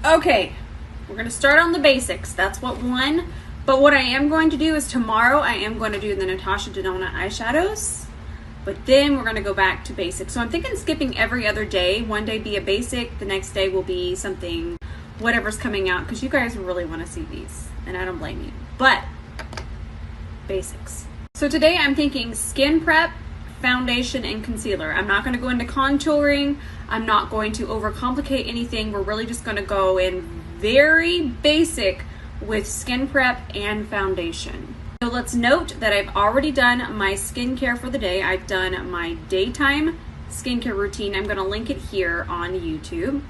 Okay, we're going to start on the basics. That's what one. But what I am going to do is tomorrow I am going to do the Natasha Denona eyeshadows. But then we're going to go back to basics. So I'm thinking skipping every other day. One day be a basic. The next day will be something, whatever's coming out. Because you guys really want to see these. And I don't blame you. But basics. So today I'm thinking skin prep, foundation, and concealer. I'm not going to go into contouring. I'm not going to overcomplicate anything. We're really just going to go in very basic with skin prep and foundation. So let's note that I've already done my skincare for the day. I've done my daytime skincare routine. I'm going to link it here on YouTube.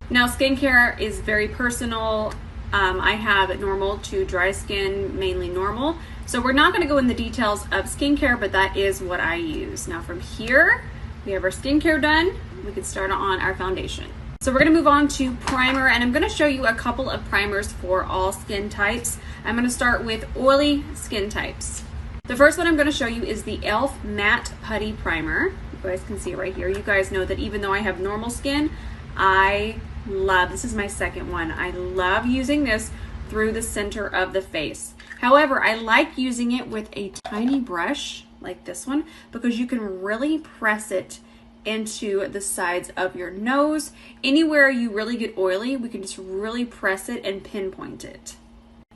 Now, skincare is very personal. I have normal to dry skin, mainly normal. So we're not going to go in the details of skincare, but that is what I use. Now from here, we have our skincare done. We can start on our foundation. So we're going to move on to primer, and I'm going to show you a couple of primers for all skin types. I'm going to start with oily skin types. The first one I'm going to show you is the e.l.f. Matte Putty Primer. You guys can see it right here. You guys know that even though I have normal skin, this is my second one. I love using this through the center of the face. However, I like using it with a tiny brush like this one because you can really press it into the sides of your nose. Anywhere you really get oily, we can just really press it and pinpoint it.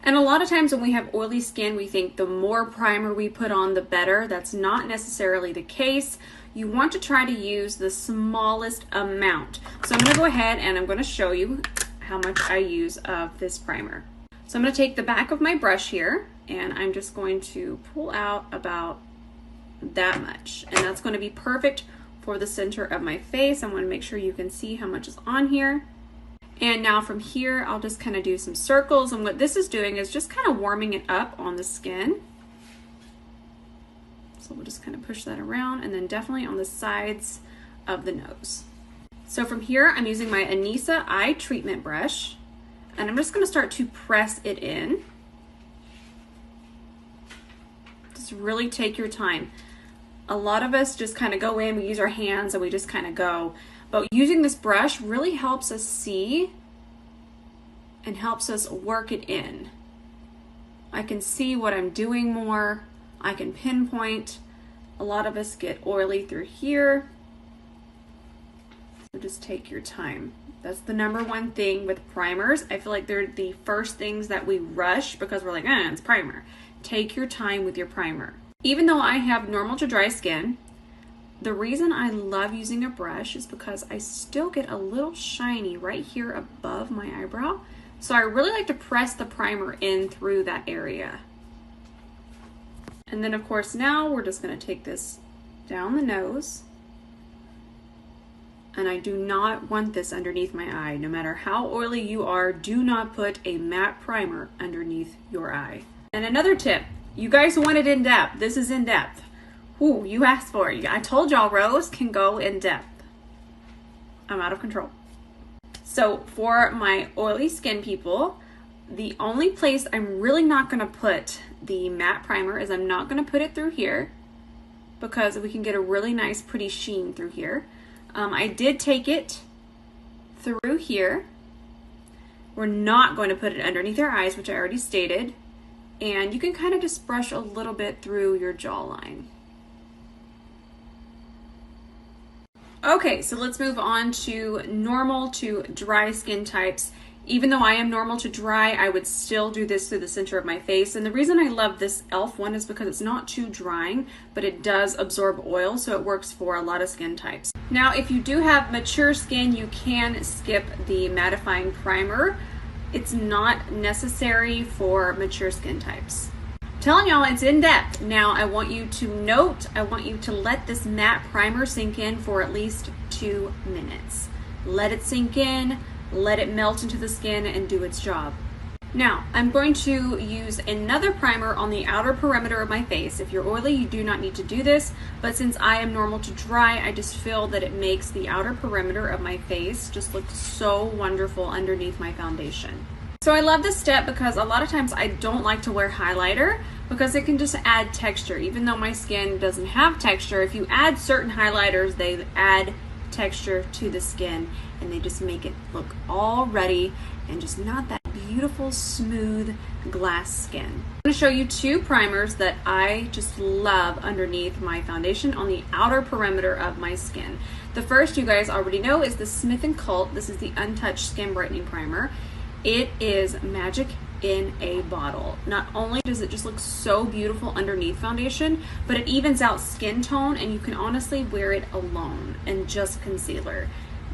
And a lot of times when we have oily skin, we think the more primer we put on, the better. That's not necessarily the case. You want to try to use the smallest amount. So I'm going to go ahead and I'm going to show you how much I use of this primer. So I'm going to take the back of my brush here and I'm just going to pull out about that much. And that's going to be perfect for the center of my face. I want to make sure you can see how much is on here. And now from here, I'll just kind of do some circles. And what this is doing is just kind of warming it up on the skin. So we'll just kind of push that around and then definitely on the sides of the nose. So from here, I'm using my Anisa Eye Treatment Brush. And I'm just going to start to press it in. Just really take your time. A lot of us just kind of go in, we use our hands and we just kind of go. But using this brush really helps us see and helps us work it in. I can see what I'm doing more. I can pinpoint. A lot of us get oily through here. So just take your time. That's the number one thing with primers. I feel like they're the first things that we rush because we're like, it's primer. Take your time with your primer. Even though I have normal to dry skin, the reason I love using a brush is because I still get a little shiny right here above my eyebrow. So I really like to press the primer in through that area. And then of course now we're just going to take this down the nose. And I do not want this underneath my eye. No matter how oily you are, do not put a matte primer underneath your eye. And another tip, you guys want it in depth. This is in depth. Ooh, you asked for it. I told y'all Rose can go in depth. I'm out of control. So for my oily skin people, the only place I'm really not going to put the matte primer is I'm not going to put it through here because we can get a really nice pretty sheen through here. I did take it through here. We're not going to put it underneath our eyes, which I already stated. And you can kind of just brush a little bit through your jawline. Okay, so let's move on to normal to dry skin types. Even though I am normal to dry, I would still do this through the center of my face. And the reason I love this e.l.f. one is because it's not too drying, but it does absorb oil, so it works for a lot of skin types. Now, if you do have mature skin, you can skip the mattifying primer. It's not necessary for mature skin types. I'm telling y'all, it's in depth. Now, I want you to note, I want you to let this matte primer sink in for at least 2 minutes. Let it sink in. Let it melt into the skin and do its job. Now, I'm going to use another primer on the outer perimeter of my face. If you're oily, you do not need to do this, but since I am normal to dry, I just feel that it makes the outer perimeter of my face just look so wonderful underneath my foundation. So I love this step because a lot of times I don't like to wear highlighter because it can just add texture. Even though my skin doesn't have texture, if you add certain highlighters, they add texture to the skin, and they just make it look all ready and just not that beautiful, smooth glass skin. I'm going to show you two primers that I just love underneath my foundation on the outer perimeter of my skin. The first, you guys already know, is the Smith & Cult. This is the Untouched Skin Brightening Primer. It is magic in a bottle. Not only does it just look so beautiful underneath foundation, but it evens out skin tone, and you can honestly wear it alone and just concealer.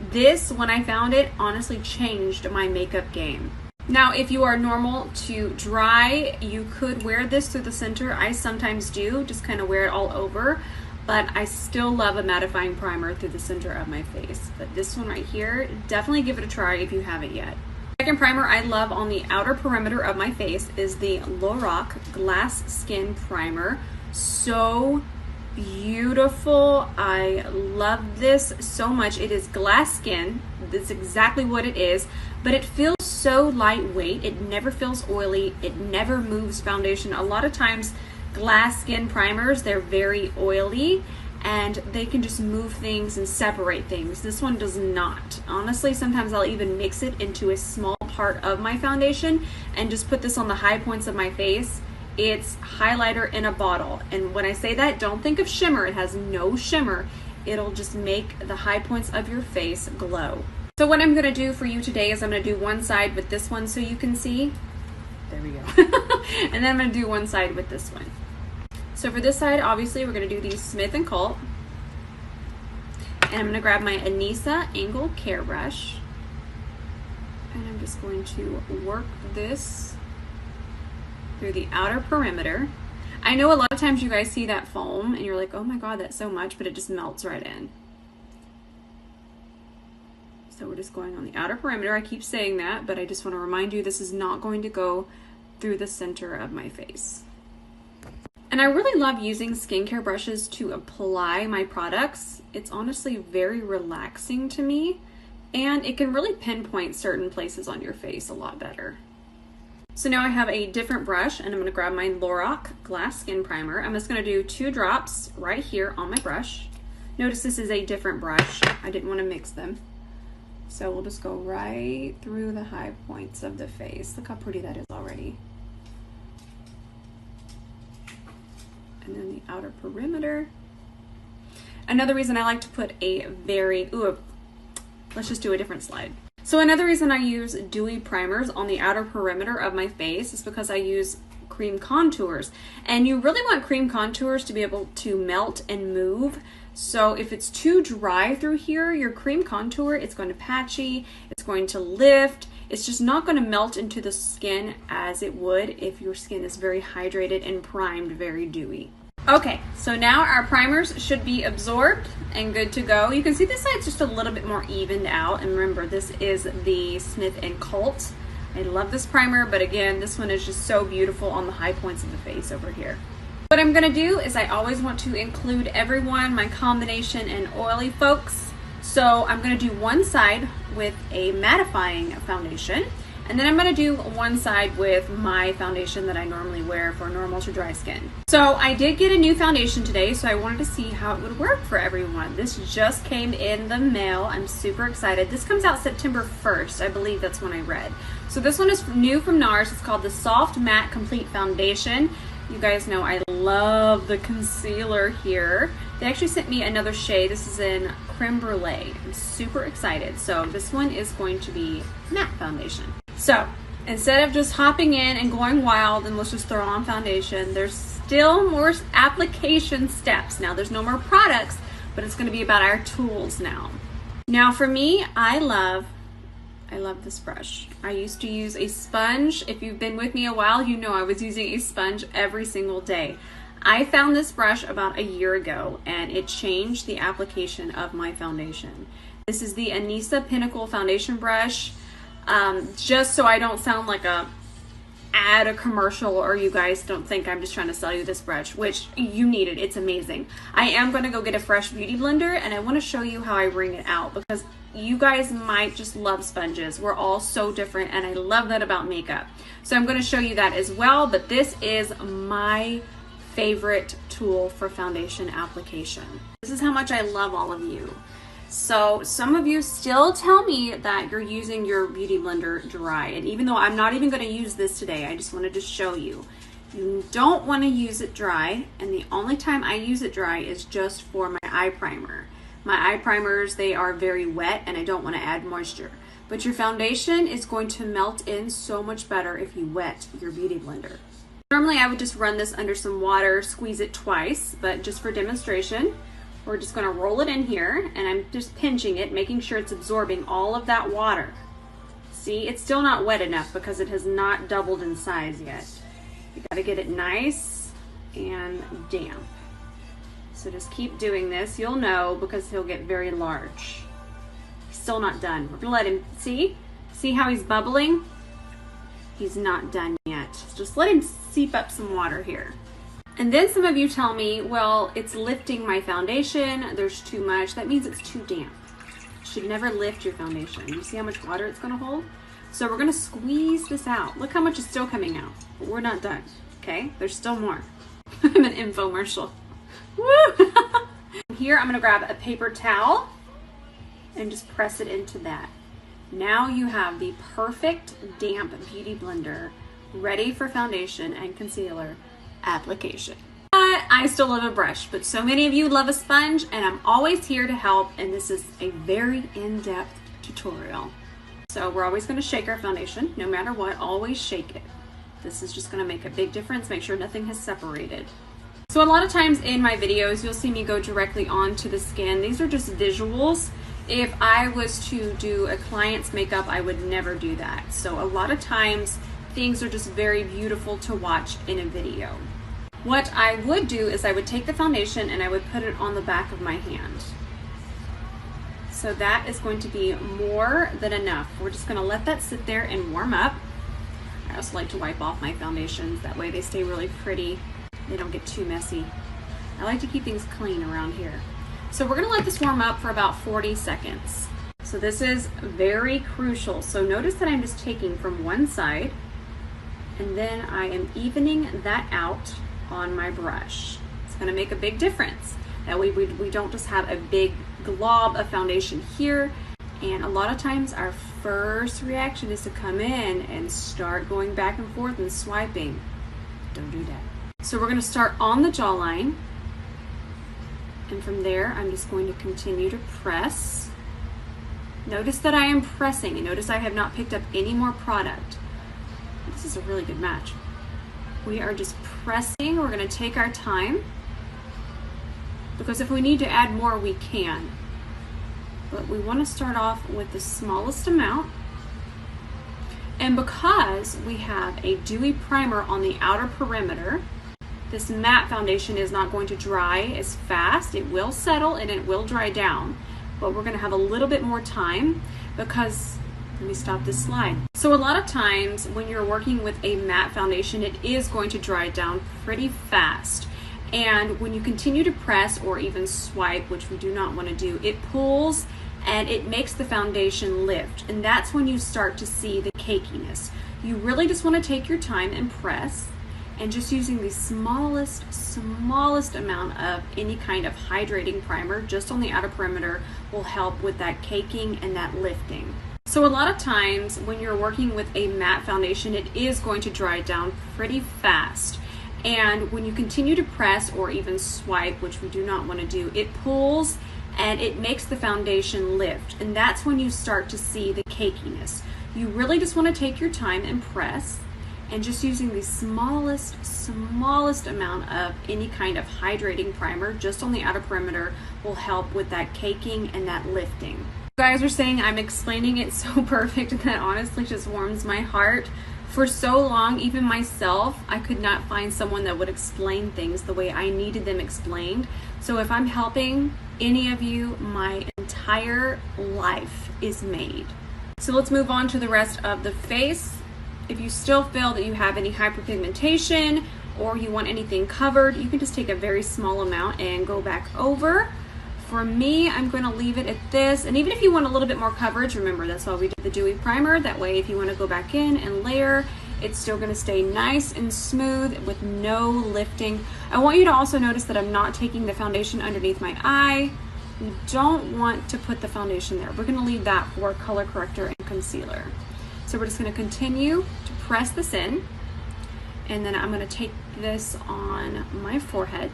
This, when I found it, honestly changed my makeup game. Now, if you are normal to dry, you could wear this through the center. I sometimes do, just kind of wear it all over, but I still love a mattifying primer through the center of my face. But this one right here, definitely give it a try if you haven't yet. Second primer I love on the outer perimeter of my face is the Lorac Glass Skin Primer. So beautiful. I love this so much. It is glass skin. That's exactly what it is, but it feels so lightweight. It never feels oily. It never moves foundation. A lot of times glass skin primers, they're very oily and they can just move things and separate things. This one does not. Honestly, sometimes I'll even mix it into a small part of my foundation and just put this on the high points of my face. It's highlighter in a bottle. And when I say that, don't think of shimmer. It has no shimmer. It'll just make the high points of your face glow. So what I'm gonna do for you today is I'm gonna do one side with this one so you can see. There we go. And then I'm gonna do one side with this one. So for this side, obviously, we're going to do the Smith & Cult. And I'm going to grab my Anissa Angle Care Brush. And I'm just going to work this through the outer perimeter. I know a lot of times you guys see that foam and you're like, oh my God, that's so much, but it just melts right in. So we're just going on the outer perimeter. I keep saying that, but I just want to remind you this is not going to go through the center of my face. And I really love using skincare brushes to apply my products. It's honestly very relaxing to me, and it can really pinpoint certain places on your face a lot better. So now I have a different brush, and I'm going to grab my Lorac Glass Skin Primer. I'm just going to do 2 drops right here on my brush. Notice this is a different brush. I didn't want to mix them. So we'll just go right through the high points of the face. Look how pretty that is already. And then the outer perimeter. Another reason I like to put a very, let's just do a different slide. So another reason I use dewy primers on the outer perimeter of my face is because I use cream contours. And you really want cream contours to be able to melt and move. So if it's too dry through here, your cream contour, it's going to patchy, it's going to lift. It's just not going to melt into the skin as it would if your skin is very hydrated and primed, very dewy. Okay, so now our primers should be absorbed and good to go. You can see this side's just a little bit more evened out. And remember, this is the Smith & Cult. I love this primer, but again, this one is just so beautiful on the high points of the face over here. What I'm going to do is I always want to include everyone, my combination and oily folks. So I'm going to do one side with a mattifying foundation, and then I'm going to do one side with my foundation that I normally wear for normal to dry skin. So I did get a new foundation today, so I wanted to see how it would work for everyone. This just came in the mail. I'm super excited. This comes out September 1st. I believe that's when I read. So this one is new from NARS. It's called the Soft Matte Complete Foundation. You guys know I love the concealer here. They actually sent me another shade. This is in Creme Brulee. I'm super excited. So this one is going to be matte foundation. So instead of just hopping in and going wild and let's just throw on foundation, there's still more application steps. Now there's no more products, but it's going to be about our tools now. Now for me, I love this brush. I used to use a sponge. If you've been with me a while, you know I was using a sponge every single day. I found this brush about a year ago and it changed the application of my foundation. This is the Anissa Pinnacle Foundation Brush. Just so I don't sound like a commercial or you guys don't think I'm just trying to sell you this brush, which you need it. It's amazing. I am going to go get a fresh beauty blender and I want to show you how I wring it out because you guys might just love sponges. We're all so different and I love that about makeup. So I'm going to show you that as well, but this is my favorite tool for foundation application. This is how much I love all of you. So some of you still tell me that you're using your Beauty Blender dry. And even though I'm not even going to use this today, I just wanted to show you. You don't want to use it dry. And the only time I use it dry is just for my eye primer. My eye primers, they are very wet and I don't want to add moisture. But your foundation is going to melt in so much better if you wet your Beauty Blender. Normally I would just run this under some water, squeeze it twice, but just for demonstration, we're just going to roll it in here, and I'm just pinching it, making sure it's absorbing all of that water. See, it's still not wet enough because it has not doubled in size yet. You got to get it nice and damp. So just keep doing this. You'll know because he'll get very large. He's still not done. We're going to let him, see how he's bubbling? He's not done yet. Just let him seep up some water here. And then some of you tell me, well, it's lifting my foundation. There's too much. That means it's too damp. You should never lift your foundation. You see how much water it's going to hold? So we're going to squeeze this out. Look how much is still coming out. But we're not done. Okay? There's still more. I'm an infomercial. Woo! Here I'm going to grab a paper towel and just press it into that. Now you have the perfect damp Beauty Blender ready for foundation and concealer application. But I still love a brush, but so many of you love a sponge, and I'm always here to help, and this is a very in-depth tutorial. So we're always going to shake our foundation, no matter what, always shake it. This is just going to make a big difference, make sure nothing has separated. So a lot of times in my videos, you'll see me go directly onto the skin. These are just visuals. If I was to do a client's makeup, I would never do that. So a lot of times, things are just very beautiful to watch in a video. What I would do is I would take the foundation and I would put it on the back of my hand. So that is going to be more than enough. We're just going to let that sit there and warm up. I also like to wipe off my foundations. That way they stay really pretty. They don't get too messy. I like to keep things clean around here. So we're going to let this warm up for about 40 seconds. So this is very crucial. So notice that I'm just taking from one side, and then I am evening that out on my brush. It's going to make a big difference. That way we don't just have a big glob of foundation here. And a lot of times our first reaction is to come in and start going back and forth and swiping. Don't do that. So we're going to start on the jawline. And from there, I'm just going to continue to press. Notice that I am pressing, and notice I have not picked up any more product. This is a really good match. We are just pressing. We're going to take our time, because if we need to add more, we can. But we want to start off with the smallest amount. And because we have a dewy primer on the outer perimeter, this matte foundation is not going to dry as fast. It will settle and it will dry down, but we're going to have a little bit more time because, let me stop this slide. So a lot of times when you're working with a matte foundation, it is going to dry down pretty fast. And when you continue to press or even swipe, which we do not want to do, it pulls and it makes the foundation lift. And that's when you start to see the cakiness. You really just want to take your time and press, and just using the smallest amount of any kind of hydrating primer just on the outer perimeter will help with that caking and that lifting. So a lot of times when you're working with a matte foundation, it is going to dry down pretty fast. And when you continue to press or even swipe, which we do not want to do, it pulls and it makes the foundation lift. And that's when you start to see the cakiness. You really just want to take your time and press, and just using the smallest amount of any kind of hydrating primer just on the outer perimeter will help with that caking and that lifting. You guys are saying I'm explaining it so perfect, and that honestly just warms my heart. For so long, even myself, I could not find someone that would explain things the way I needed them explained. So if I'm helping any of you, my entire life is made. So let's move on to the rest of the face. If you still feel that you have any hyperpigmentation or you want anything covered, you can just take a very small amount and go back over. For me, I'm going to leave it at this. And even if you want a little bit more coverage, remember that's why we did the dewy primer. That way, if you want to go back in and layer, it's still going to stay nice and smooth with no lifting. I want you to also notice that I'm not taking the foundation underneath my eye. we don't want to put the foundation there. We're gonna leave that for color corrector and concealer. So we're just gonna continue to press this in, and then I'm gonna take this on my forehead.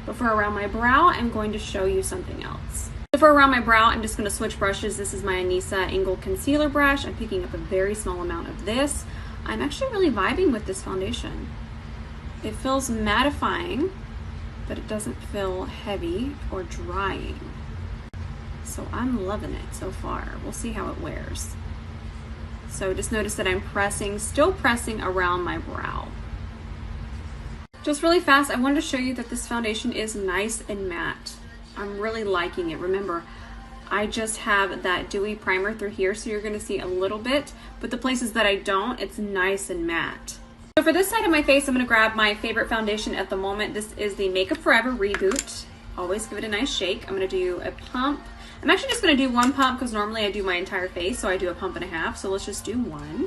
But for around my brow, I'm going to show you something else. So for around my brow, I'm just gonna switch brushes. This is my Anisa Angle Concealer Brush. I'm picking up a very small amount of this. I'm actually really vibing with this foundation. It feels mattifying, but it doesn't feel heavy or drying. So I'm loving it so far. We'll see how it wears. So just notice that I'm still pressing around my brow. Just really fast, I wanted to show you that this foundation is nice and matte. I'm really liking it. Remember, I just have that dewy primer through here, so you're gonna see a little bit, but the places that I don't, it's nice and matte. So for this side of my face, I'm gonna grab my favorite foundation at the moment. This is the Makeup Forever Reboot. Always give it a nice shake. I'm gonna do a pump. I'm actually just gonna do one pump because normally I do my entire face, so I do a pump and a half. So let's just do one.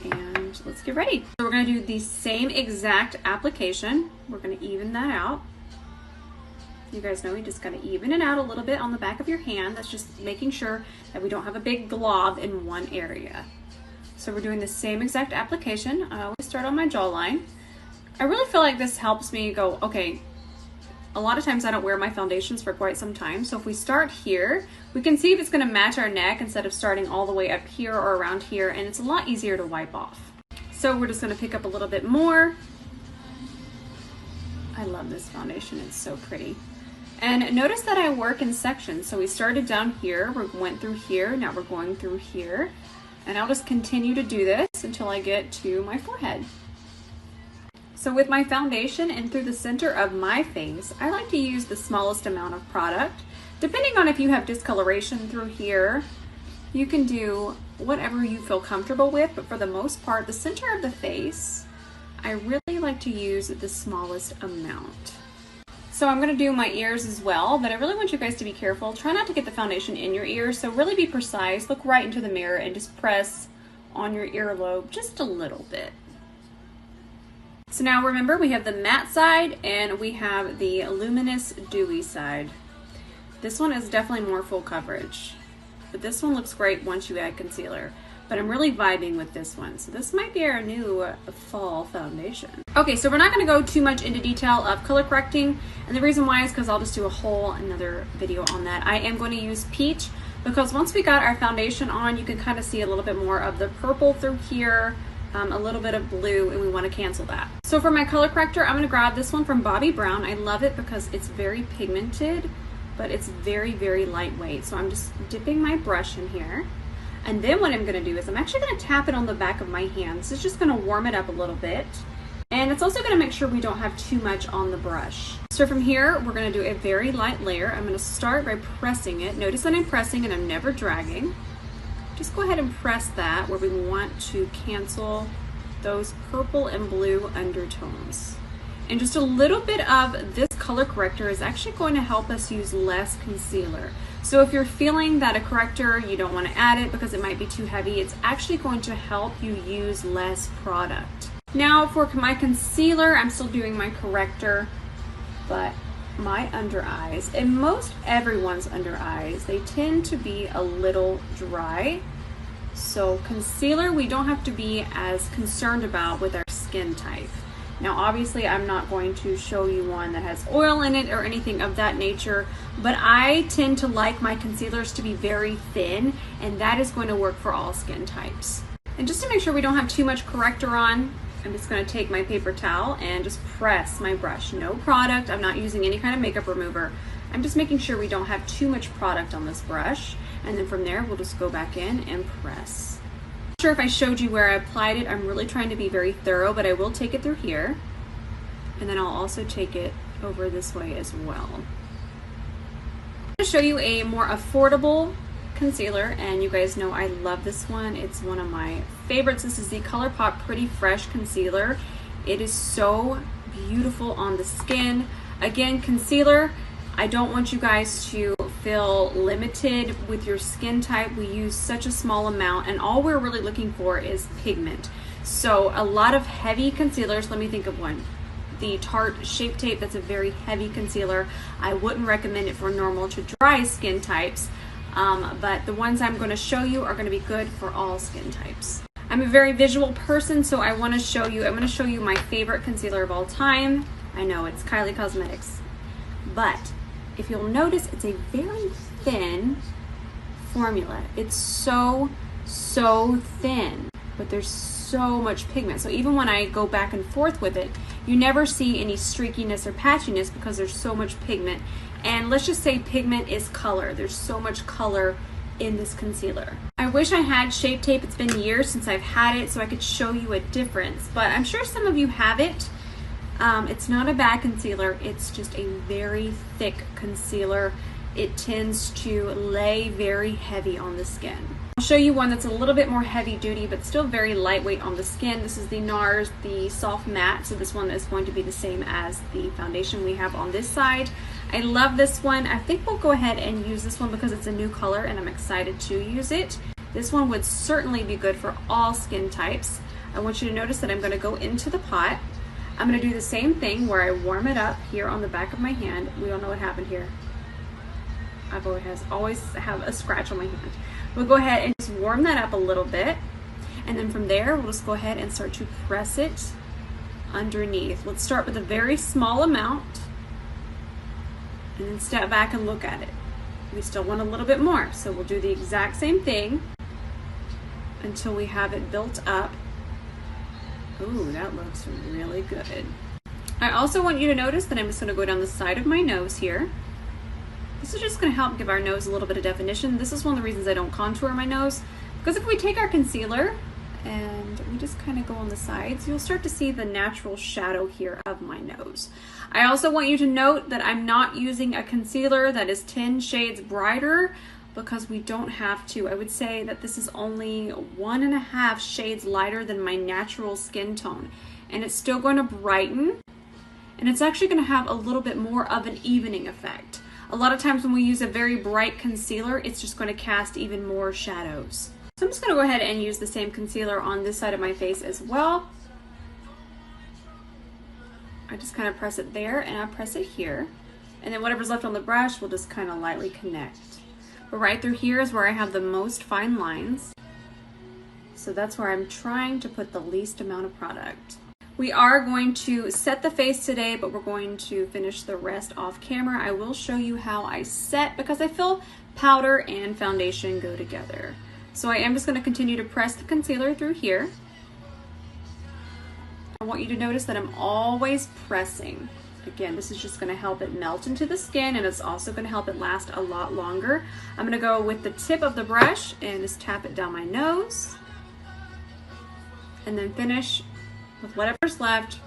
And let's get ready. So we're gonna do the same exact application. We're gonna even that out. You guys know you just gotta even it out a little bit on the back of your hand. That's just making sure that we don't have a big glob in one area. So we're doing the same exact application. I always start on my jawline. I really feel like this helps me go, okay, a lot of times I don't wear my foundations for quite some time. So if we start here, we can see if it's gonna match our neck instead of starting all the way up here or around here, and it's a lot easier to wipe off. So we're just gonna pick up a little bit more. I love this foundation, it's so pretty. And notice that I work in sections. So we started down here, we went through here, now we're going through here. And I'll just continue to do this until I get to my forehead. So with my foundation and through the center of my face, I like to use the smallest amount of product. Depending on if you have discoloration through here, you can do whatever you feel comfortable with, but for the most part, the center of the face, I really like to use the smallest amount. So I'm gonna do my ears as well, but I really want you guys to be careful. Try not to get the foundation in your ears, so really be precise. Look right into the mirror and just press on your earlobe just a little bit. So now remember, we have the matte side and we have the luminous dewy side. This one is definitely more full coverage, but this one looks great once you add concealer. But I'm really vibing with this one. So this might be our new fall foundation. Okay, so we're not gonna go too much into detail of color correcting. And the reason why is because I'll just do a whole another video on that. I am going to use Peach because once we got our foundation on, you can kind of see a little bit more of the purple through here, a little bit of blue, and we want to cancel that. So for my color corrector, I'm gonna grab this one from Bobbi Brown. I love it because it's very pigmented, but it's very, very lightweight. So I'm just dipping my brush in here. And then what I'm gonna do is I'm actually gonna tap it on the back of my hand. This is just gonna warm it up a little bit. And it's also gonna make sure we don't have too much on the brush. So from here, we're gonna do a very light layer. I'm gonna start by pressing it. Notice that I'm pressing and I'm never dragging. Just go ahead and press that where we want to cancel those purple and blue undertones. And just a little bit of this color corrector is actually going to help us use less concealer. So if you're feeling that a corrector, you don't want to add it because it might be too heavy, it's actually going to help you use less product. Now for my concealer, I'm still doing my corrector, but my under eyes, and most everyone's under eyes, they tend to be a little dry. So concealer, we don't have to be as concerned about with our skin type. Now obviously I'm not going to show you one that has oil in it or anything of that nature, but I tend to like my concealers to be very thin, and that is going to work for all skin types. And just to make sure we don't have too much corrector on, I'm just going to take my paper towel and just press my brush. No product, I'm not using any kind of makeup remover. I'm just making sure we don't have too much product on this brush, and then from there we'll just go back in and press. Sure if I showed you where I applied it. I'm really trying to be very thorough, but I will take it through here, and then I'll also take it over this way as well. I'm going to show you a more affordable concealer, and you guys know I love this one. It's one of my favorites. This is the ColourPop Pretty Fresh Concealer. It is so beautiful on the skin. Again, concealer, I don't want you guys to feel limited with your skin type. We use such a small amount, and all we're really looking for is pigment. So a lot of heavy concealers, let me think of one. the Tarte Shape Tape. That's a very heavy concealer. I wouldn't recommend it for normal to dry skin types, but the ones I'm going to show you are going to be good for all skin types. I'm a very visual person, so I'm going to show you my favorite concealer of all time. I know it's Kylie Cosmetics, but if you'll notice, it's a very thin formula. It's so thin, but there's so much pigment. So even when I go back and forth with it, you never see any streakiness or patchiness because there's so much pigment. And let's just say pigment is color. There's so much color in this concealer. I wish I had Shape Tape. It's been years since I've had it, so I could show you a difference, but I'm sure some of you have it. It's not a bad concealer. It's just a very thick concealer. It tends to lay very heavy on the skin. I'll show you one that's a little bit more heavy duty, but still very lightweight on the skin. This is the NARS, the Soft Matte. So this one is going to be the same as the foundation we have on this side. I love this one. I think we'll go ahead and use this one because it's a new color and I'm excited to use it. This one would certainly be good for all skin types. I want you to notice that I'm going to go into the pot. I'm going to do the same thing where I warm it up here on the back of my hand. We don't know what happened here. I've always have a scratch on my hand. We'll go ahead and just warm that up a little bit, and then from there we'll just go ahead and start to press it underneath. Let's start with a very small amount and then step back and look at it. We still want a little bit more, so we'll do the exact same thing until we have it built up. Ooh, that looks really good. I also want you to notice that I'm just going to go down the side of my nose here. This is just going to help give our nose a little bit of definition. This is one of the reasons I don't contour my nose, because if we take our concealer and we just kind of go on the sides, you'll start to see the natural shadow here of my nose. I also want you to note that I'm not using a concealer that is 10 shades brighter because we don't have to. I would say that this is only 1.5 shades lighter than my natural skin tone, and it's still going to brighten, and it's actually going to have a little bit more of an evening effect. A lot of times when we use a very bright concealer, it's just going to cast even more shadows. So I'm just going to go ahead and use the same concealer on this side of my face as well. I just kind of press it there and I press it here. And then whatever's left on the brush, we'll just kind of lightly connect. But right through here is where I have the most fine lines. So that's where I'm trying to put the least amount of product. We are going to set the face today, but we're going to finish the rest off camera. I will show you how I set because I feel powder and foundation go together. So I am just going to continue to press the concealer through here. I want you to notice that I'm always pressing. Again, this is just going to help it melt into the skin, and it's also going to help it last a lot longer. I'm going to go with the tip of the brush and just tap it down my nose, and then finish with whatever's left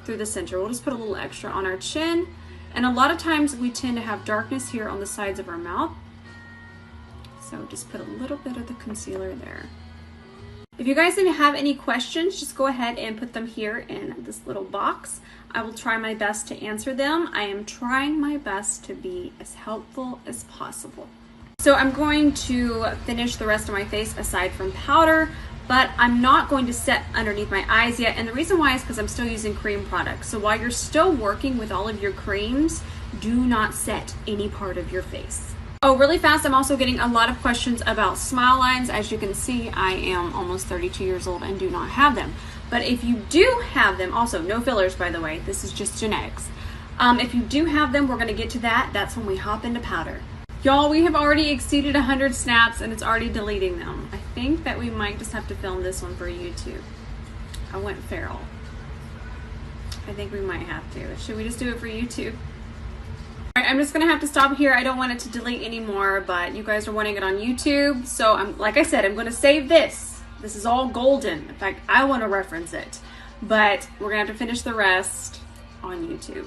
through the center. We'll just put a little extra on our chin, and a lot of times we tend to have darkness here on the sides of our mouth, so just put a little bit of the concealer there. If you guys have any questions, just go ahead and put them here in this little box. I will try my best to answer them. I am trying my best to be as helpful as possible. So I'm going to finish the rest of my face aside from powder, but I'm not going to set underneath my eyes yet. And the reason why is because I'm still using cream products. So while you're still working with all of your creams, do not set any part of your face. Oh, really fast, I'm also getting a lot of questions about smile lines. As you can see, I am almost 32 years old and do not have them. But if you do have them, also no fillers by the way, this is just genetics. If you do have them, we're gonna get to that. That's when we hop into powder. Y'all, we have already exceeded 100 snaps and it's already deleting them. I think that we might just have to film this one for YouTube. I went feral. I think we might have to. Should we just do it for YouTube? Alright, I'm just gonna have to stop here. I don't want it to delete anymore, but you guys are wanting it on YouTube. So like I said, I'm gonna save this. This is all golden. In fact, I wanna reference it. But we're gonna have to finish the rest on YouTube.